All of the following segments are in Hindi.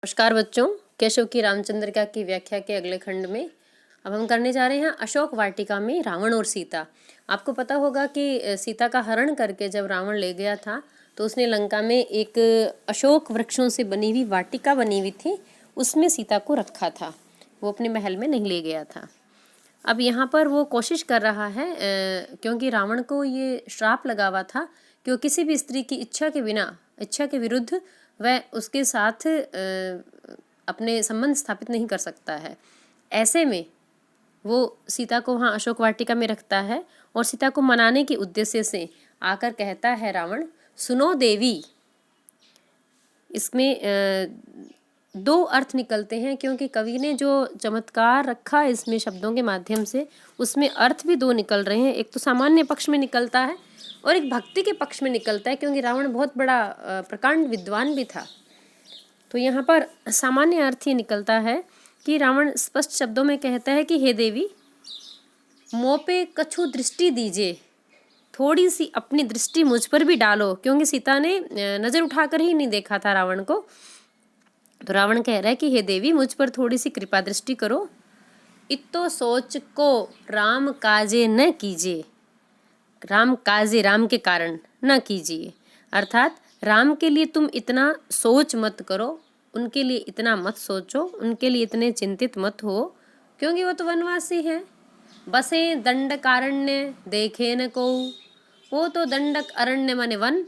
नमस्कार बच्चों, केशव की रामचंद्रिका की व्याख्या के अगले खंड में अब हम करने जा रहे हैं अशोक वाटिका में रावण और सीता। आपको पता होगा कि सीता का हरण करके जब रावण ले गया था तो उसने लंका में एक अशोक वृक्षों से बनी हुई वाटिका बनी हुई थी, उसमें सीता को रखा था। वो अपने महल में नहीं ले गया था। अब यहाँ पर वो कोशिश कर रहा है क्योंकि रावण को ये श्राप लगा हुआ था कि वो किसी भी स्त्री की इच्छा के बिना, इच्छा के विरुद्ध वह उसके साथ अपने संबंध स्थापित नहीं कर सकता है। ऐसे में वो सीता को वहाँ अशोक वाटिका में रखता है और सीता को मनाने के उद्देश्य से आकर कहता है रावण, सुनो देवी। इसमें दो अर्थ निकलते हैं क्योंकि कवि ने जो चमत्कार रखा इसमें शब्दों के माध्यम से, उसमें अर्थ भी दो निकल रहे हैं। एक तो सामान्य पक्ष में निकलता है और एक भक्ति के पक्ष में निकलता है, क्योंकि रावण बहुत बड़ा प्रकांड विद्वान भी था। तो यहाँ पर सामान्य अर्थ ये निकलता है कि रावण स्पष्ट शब्दों में कहता है कि हे देवी, मोह पे कछु दृष्टि दीजिए, थोड़ी सी अपनी दृष्टि मुझ पर भी डालो, क्योंकि सीता ने नज़र उठाकर ही नहीं देखा था रावण को। तो रावण कह रहा है कि हे देवी, मुझ पर थोड़ी सी कृपा दृष्टि करो। इतो सोच को राम काजे न कीजिए, राम काजे राम के कारण न कीजिए, अर्थात राम के लिए तुम इतना सोच मत करो, उनके लिए इतना मत सोचो, उनके लिए इतने चिंतित मत हो, क्योंकि वो तो वनवासी हैं। बसे दंडकारण्य देखे न को, वो तो दंडक अरण्य माने वन,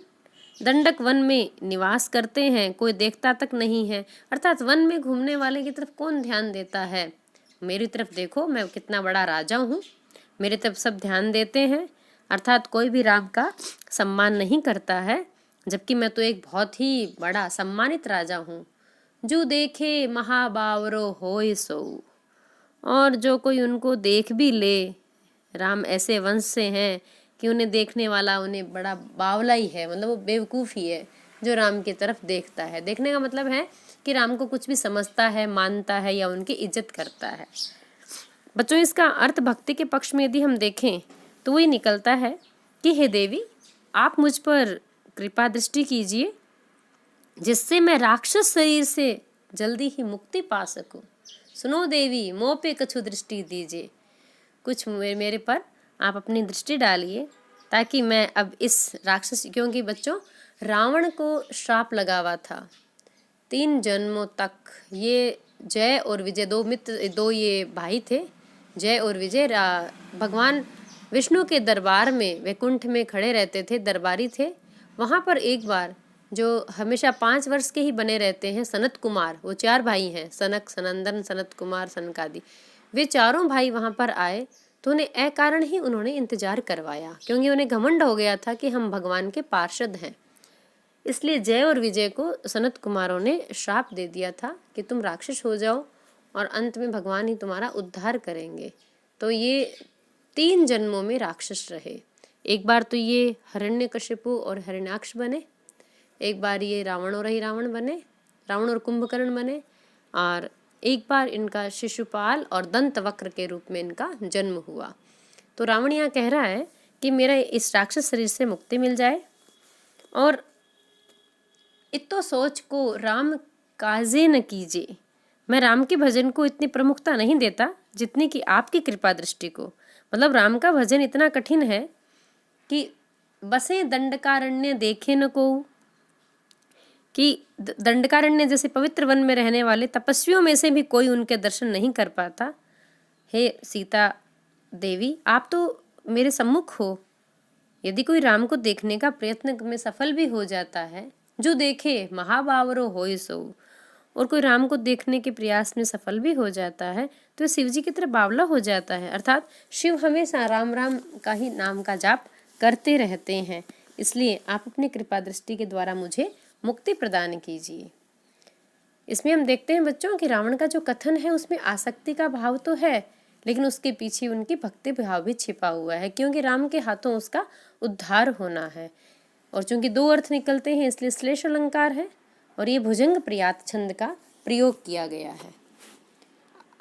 दंडक वन में निवास करते हैं, कोई देखता तक नहीं है। अर्थात वन में घूमने वाले की तरफ कौन ध्यान देता है? मेरी तरफ देखो, मैं कितना बड़ा राजा हूँ, मेरे तरफ सब ध्यान देते हैं। अर्थात कोई भी राम का सम्मान नहीं करता है, जबकि मैं तो एक बहुत ही बड़ा सम्मानित राजा हूँ। जो देखे महाबावरो होय सो, और जो कोई उनको देख भी ले, राम ऐसे वंश से हैं कि उन्हें देखने वाला उन्हें बड़ा बावला ही है, मतलब वो बेवकूफ़ ही है जो राम की तरफ देखता है। देखने का मतलब है कि राम को कुछ भी समझता है, मानता है या उनकी इज्जत करता है। बच्चों, इसका अर्थ भक्ति के पक्ष में यदि हम देखें तो वही निकलता है कि हे देवी, आप मुझ पर कृपा दृष्टि कीजिए, जिससे मैं राक्षस शरीर से जल्दी ही मुक्ति पा सकूं। सुनो देवी, मोह पे कछु दृष्टि दीजिए, कुछ मेरे पर आप अपनी दृष्टि डालिए, ताकि मैं अब इस राक्षस, क्योंकि बच्चों रावण को श्राप लगा हुआ था 3 जन्मों तक। ये जय और विजय दो मित्र, दो ये भाई थे, जय और विजय, भगवान विष्णु के दरबार में वैकुंठ में खड़े रहते थे, दरबारी थे। वहाँ पर एक बार जो हमेशा 5 वर्ष के ही बने रहते हैं, सनत कुमार, वो 4 भाई हैं, सनक, सनंदन, सनत कुमार, सनकादि, वे चारों भाई वहाँ पर आए तो उन्हें अकारण ही उन्होंने इंतजार करवाया, क्योंकि उन्हें घमंड हो गया था कि हम भगवान के पार्षद हैं। इसलिए जय और विजय को सनत कुमारों ने श्राप दे दिया था कि तुम राक्षस हो जाओ और अंत में भगवान ही तुम्हारा उद्धार करेंगे। तो ये 3 जन्मों में राक्षस रहे। एक बार तो ये हिरण्यकशिपु और हिरण्याक्ष बने, एक बार ये रावण और ही रावण बने, रावण और कुंभकर्ण बने, और एक बार इनका शिशुपाल और दंतवक्र के रूप में इनका जन्म हुआ। तो रावण यहाँ कह रहा है कि मेरा इस राक्षस शरीर से मुक्ति मिल जाए, और इतो सोच को राम काजे न कीजिए, मैं राम के भजन को इतनी प्रमुखता नहीं देता जितनी कि आपकी कृपा दृष्टि को। मतलब राम का भजन इतना कठिन है कि बसे दंडकारण्य देखे न को, कि दंडकारण्य जैसे पवित्र वन में रहने वाले तपस्वियों में से भी कोई उनके दर्शन नहीं कर पाता। हे सीता देवी, आप तो मेरे सम्मुख हो, यदि कोई राम को देखने का प्रयत्न में सफल भी हो जाता है, जो देखे महाबावरो होय सो, और कोई राम को देखने के प्रयास में सफल भी हो जाता है तो शिव जी की तरह बावला हो जाता है। अर्थात शिव हमेशा राम राम का ही नाम का जाप करते रहते हैं। इसलिए आप अपनी कृपा दृष्टि के द्वारा मुझे मुक्ति प्रदान कीजिए। इसमें हम देखते हैं बच्चों कि रावण का जो कथन है उसमें आसक्ति का भाव तो है, लेकिन उसके पीछे उनकी भक्ति भाव भी छिपा हुआ है, क्योंकि राम के हाथों उसका उद्धार होना है। और चूंकि 2 अर्थ निकलते हैं इसलिए श्लेष अलंकार है, और ये भुजंग प्रियात छंद का प्रयोग किया गया है।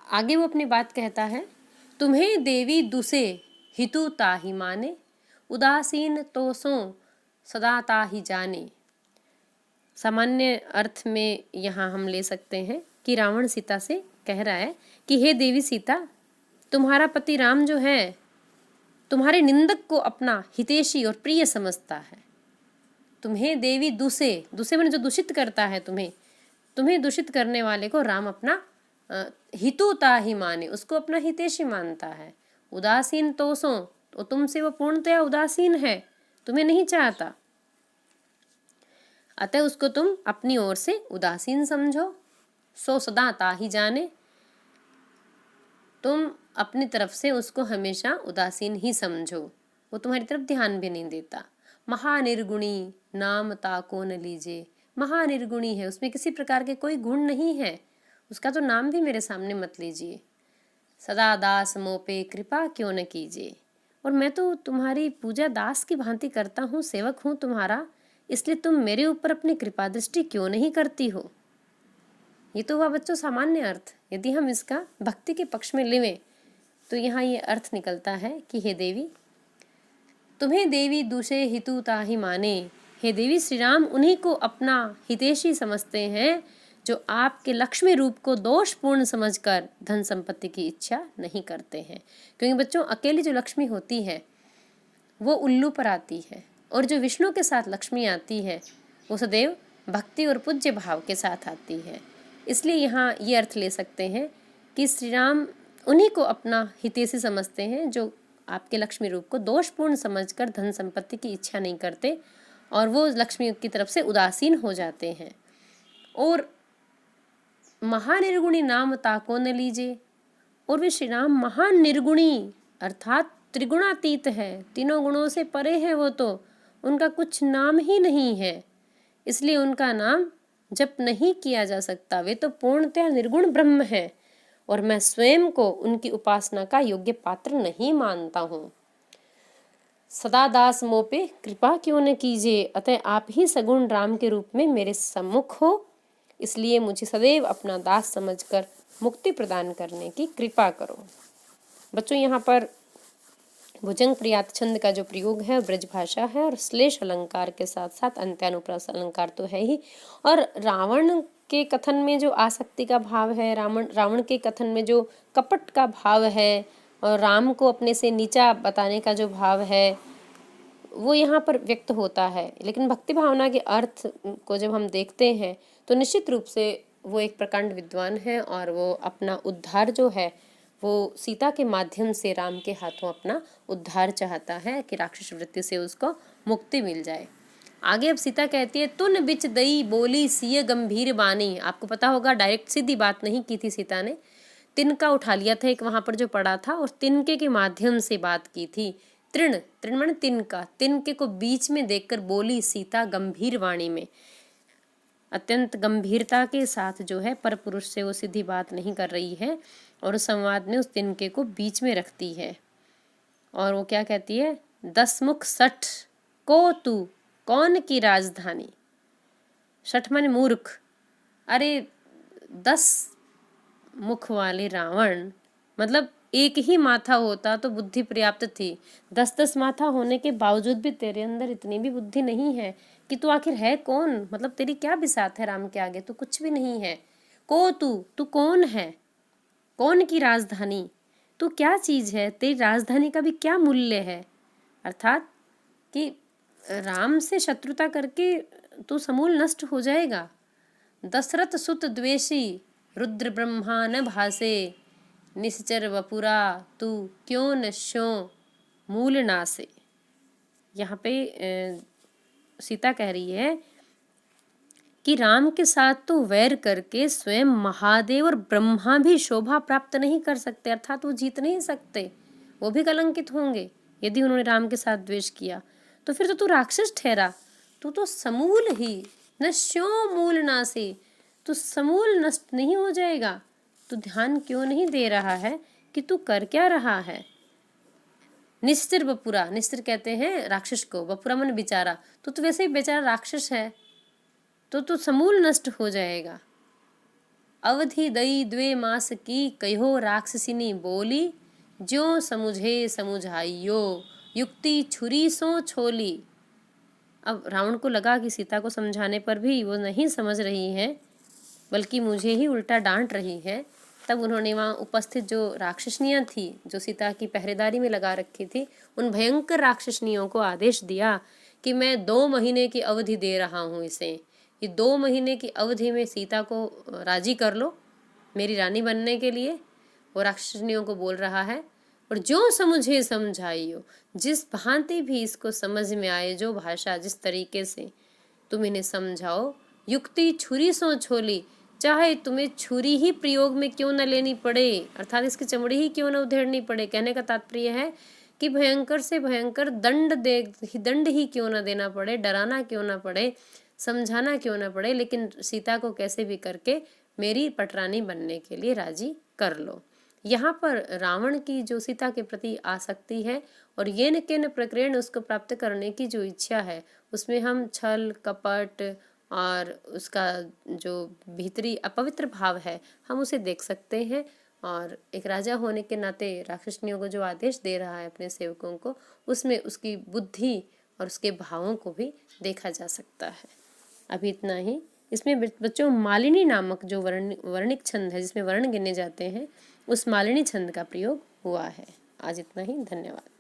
आगे वो अपनी बात कहता है, तुम्हें देवी दुसे हितु ताहि माने, उदासीन तो सो सदा ताहि जाने, सामान्य अर्थ में यहाँ हम ले सकते हैं कि रावण सीता से कह रहा है कि हे देवी सीता, तुम्हारा पति राम जो है तुम्हारे निंदक को अपना हितैषी और प्रिय समझता है। तुम्हें देवी दूसरे मैंने जो दूषित करता है तुम्हें दूषित करने वाले को राम अपना हितुता ही माने, उसको अपना हितैषी मानता है। उदासीन तोसो, तो तुमसे वो पूर्णतया उदासीन है, तुम्हें नहीं चाहता, अतः उसको तुम अपनी ओर से उदासीन समझो। सो सदा ताहि जाने, तुम अपनी तरफ से उसको हमेशा उदासीन ही समझो, वो तुम्हारी तरफ ध्यान भी नहीं देता। महानिर्गुणी नाम ताको न लीजिए, महानिर्गुणी है, उसमें किसी प्रकार के कोई गुण नहीं है, उसका तो नाम भी मेरे सामने मत लीजिए। सदा दास मोपे कृपा क्यों न कीजिए, और मैं तो तुम्हारी पूजा दास की भांति करता हूँ, सेवक हूँ तुम्हारा, इसलिए तुम मेरे ऊपर अपनी कृपा दृष्टि क्यों नहीं करती हो। ये तो हुआ बच्चों सामान्य अर्थ। यदि हम इसका भक्ति के पक्ष में लेवें तो यहाँ ये अर्थ निकलता है कि हे देवी, तुम्हें देवी दूसरे हितु ताहि माने, हे देवी श्री राम उन्हीं को अपना हितैषी समझते हैं जो आपके लक्ष्मी रूप को दोषपूर्ण समझकर धन संपत्ति की इच्छा नहीं करते हैं। क्योंकि बच्चों अकेली जो लक्ष्मी होती है वो उल्लू पर आती है, और जो विष्णु के साथ लक्ष्मी आती है वो सदैव भक्ति और पूज्य भाव के साथ आती है। इसलिए यहाँ ये अर्थ ले सकते हैं कि श्री राम उन्हीं को अपना हितैषी समझते हैं जो आपके लक्ष्मी रूप को दोषपूर्ण समझकर धन संपत्ति की इच्छा नहीं करते, और वो लक्ष्मी की तरफ से उदासीन हो जाते हैं। और महानिर्गुणी नाम ताको न लीजिए, और वे श्री राम महान निर्गुणी अर्थात त्रिगुणातीत है, तीनों गुणों से परे है, वो तो उनका कुछ नाम ही नहीं है, इसलिए उनका नाम जप नहीं किया जा सकता। वे तो पूर्णतः निर्गुण ब्रह्म है, और मैं स्वयं को उनकी उपासना का योग्य पात्र नहीं मानता हूँ। सदा दास मोपे कृपा क्यों न कीजिए, अतः आप ही सगुण राम के रूप में मेरे सम्मुख हो, इसलिए मुझे सदैव अपना दास समझकर मुक्ति प्रदान करने की कृपा करो। बच्चों यहाँ पर भुजंग प्रियात छंद का जो प्रयोग है ब्रज भाषा है, और श्लेष अलंकार के साथ साथ अंत्यानुप्रास अलंकार तो है ही। और रावण के कथन में जो आसक्ति का भाव है, रावण के कथन में जो कपट का भाव है, और राम को अपने से नीचा बताने का जो भाव है, वो यहाँ पर व्यक्त होता है। लेकिन भक्ति भावना के अर्थ को जब हम देखते हैं तो निश्चित रूप से वो एक प्रकांड विद्वान है, और वो अपना उद्धार जो है वो सीता के माध्यम से राम के हाथों अपना उद्धार चाहता है कि राक्षस वृत्ति से उसको मुक्ति मिल जाए। आगे अब सीता कहती है, तुन बिच दई बोली सिय गंभीर बानी। आपको पता होगा डायरेक्ट सीधी बात नहीं की थी सीता ने, तिनका उठा लिया था एक वहां पर जो पड़ा था, और तिनके के माध्यम से बात की थी। तृण माने तिनका, तिनके को बीच में देखकर बोली सीता गंभीर वाणी में, अत्यंत गंभीरता के साथ जो है पर पुरुष से वो सीधी बात नहीं कर रही है, और उस संवाद में उस तिनके को बीच में रखती है। और वो क्या कहती है, 10 मुख सठ को तू कौन की राजधानी। सठ माने मूर्ख, अरे 10 मुख वाले रावण, मतलब एक ही माथा होता तो बुद्धि पर्याप्त थी, 10-10 माथा होने के बावजूद भी तेरे अंदर इतनी भी बुद्धि नहीं है कि तू आखिर है कौन, मतलब तेरी क्या बिसात है राम के आगे, तू कुछ भी नहीं है। को तू कौन है, कौन की राजधानी, तू क्या चीज है, तेरी राजधानी का भी क्या मूल्य है। अर्थात कि राम से शत्रुता करके तू समूल नष्ट हो जाएगा। दशरथ सुत द्वेषी रुद्र ब्रह्मा न भासे, निश्चर वपुरा तू क्यों नश्यो मूल नासे। यहाँ पे सीता कह रही है कि राम के साथ तो वैर करके स्वयं महादेव और ब्रह्मा भी शोभा प्राप्त नहीं कर सकते, अर्थात वो जीत नहीं सकते, वो भी कलंकित होंगे यदि उन्होंने राम के साथ द्वेष किया। तो फिर तो तू राक्षस ठहरा, तू तो समूल ही नश्यो मूल नासे, तू समूल नष्ट नहीं हो जाएगा। तू ध्यान क्यों नहीं दे रहा है कि तू कर क्या रहा है। निश्चिर बपुरा, निश्चिर कहते हैं राक्षस को, बपुरा मन बेचारा, तो वैसे ही बेचारा राक्षस है, तो तू समूल नष्ट हो जाएगा। अवधि दई 2 मास की कहो राक्षसिनी बोली, ज्यों समुझे समुझाइयो युक्ति छुरी सो छोली। अब रावण को लगा कि सीता को समझाने पर भी वो नहीं समझ रही है, बल्कि मुझे ही उल्टा डांट रही है। तब उन्होंने वहाँ उपस्थित जो राक्षसनियाँ थी, जो सीता की पहरेदारी में लगा रखी थी, उन भयंकर राक्षसनियों को आदेश दिया कि मैं 2 महीने की अवधि दे रहा हूँ इसे, ये 2 महीने की अवधि में सीता को राजी कर लो मेरी रानी बनने के लिए। वो राक्षसनियों को बोल रहा है, और जो समझे समझाइयो, जिस भांति भी इसको समझ में आए, जो भाषा जिस तरीके से तुम इन्हें समझाओ, युक्ति छुरी सो छोली, चाहे तुम्हें छुरी ही प्रयोग में क्यों न लेनी पड़े, अर्थात इसकी चमड़ी ही क्यों न उधेड़नी पड़े। कहने का तात्पर्य है कि भयंकर से भयंकर दंड ही क्यों न देना पड़े, डराना क्यों न पड़े, समझाना क्यों न पड़े, लेकिन सीता को कैसे भी करके मेरी पटरानी बनने के लिए राजी कर लो। यहाँ पर रावण की जो सीता के प्रति आसक्ति है और येन केन प्रकरण उसको प्राप्त करने की जो इच्छा है, उसमें हम छल कपट और उसका जो भीतरी अपवित्र भाव है हम उसे देख सकते हैं। और एक राजा होने के नाते राक्षसनियों को जो आदेश दे रहा है अपने सेवकों को, उसमें उसकी बुद्धि और उसके भावों को भी देखा जा सकता है। अभी इतना ही। इसमें बच्चों मालिनी नामक जो वर्णिक छंद है, जिसमें वर्ण गिने जाते हैं, उस मालिनी छंद का प्रयोग हुआ है। आज इतना ही, धन्यवाद।